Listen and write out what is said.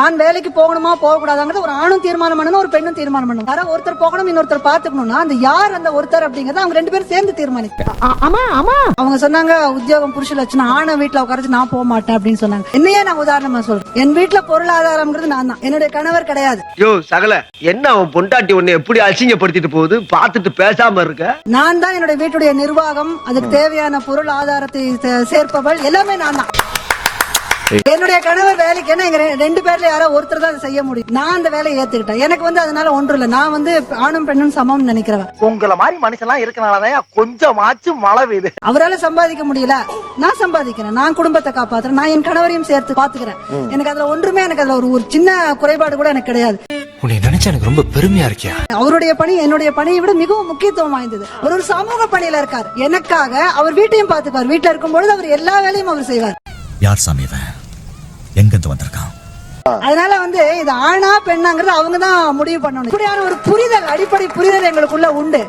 நான் வேலைக்கு போகணுமா போக கூடாதாங்கிறது ஒரு ஆணும் தீர்மானம் பண்ணணும், ஒரு பெண்ணும் தீர்மானம் பண்ணணும். யாரோ ஒருத்தர் போகணும், இன்னொருத்தர் பாத்துக்கணும்னா அந்த யார் அந்த ஒருத்தர் அப்படிங்கறத அவங்க 2 பேரும் சேர்ந்து தீர்மானிக்க. அவங்க சொன்னாங்க உத்தியோகம் புருஷ லட்சணம், ஆணை வீட்டுல உட்கார்ந்து நான் போக மாட்டேன் அப்படின்னு சொன்னாங்க. என்னையே நான் உதாரணமா சொல்றேன். என் வீட்டுல பொருளாதாரம்ங்கிறது நான் தான், என்னுடைய கணவர் கிடையாது. யோ சகல, என்ன அவன் பொண்டாட்டி உன்னை எப்படி அசிங்கப்படுத்திட்டு போகுது பார்த்துட்டு பேசாம இருக்க. நான் தான் என்னுடைய வீட்டுடைய நிர்வாகம், அதுக்கு தேவையான பொருள் ஆதாரத்தை சேர்ப்பவள் எல்லாமே நான் தான். என்னுடைய கணவர் வேலைக்கு என்ன, எங்க 2 பேர்ல யாரோ ஒருத்தர் தான் செய்ய முடியும். நான் அந்த வேலையை ஏத்துக்கிட்டேன். எனக்கு அதனால ஒன்றும் இல்ல. நான் ஆணும் பெண்ணும் சமம் நினைக்கிறவன். உங்கள மாதிரி மனுஷன்லாம் இருக்கனாலதான் கொஞ்சமாச்சும் மழை பெய்யுது. அவரால சம்பாதிக்க முடியல, நான் சம்பாதிக்கிறேன். நான் குடும்பத்தை காப்பாத்துறேன். நான் என் கணவரையும் சேர்த்து பாத்துக்கிறேன். எனக்கு அதுல ஒன்றுமே, எனக்கு அதுல ஒரு சின்ன குறைபாடு கூட எனக்கு கிடையாது. உன்னை நினைச்சா எனக்கு ரொம்ப பெருமையா இருக்கியா. அவருடைய பணி என்னுடைய பணியை விட மிகவும் முக்கியத்துவம் வாய்ந்தது. ஒரு சமூக பணியில இருக்கார். எனக்காக அவர் வீட்டையும் பாத்துப்பார். வீட்டுல இருக்கும் பொழுது அவர் எல்லா வேலையும் அவர் செய்வார். யார் சாமி இவன், எங்க இருந்து வந்திருக்கான்? அதனால இது ஆணா பெண்ணாங்கிறது அவங்கதான் முடிவு பண்ணணும். இப்படியான ஒரு புரிதல், அடிப்படை புரிதல் எங்களுக்குள்ள உண்டு.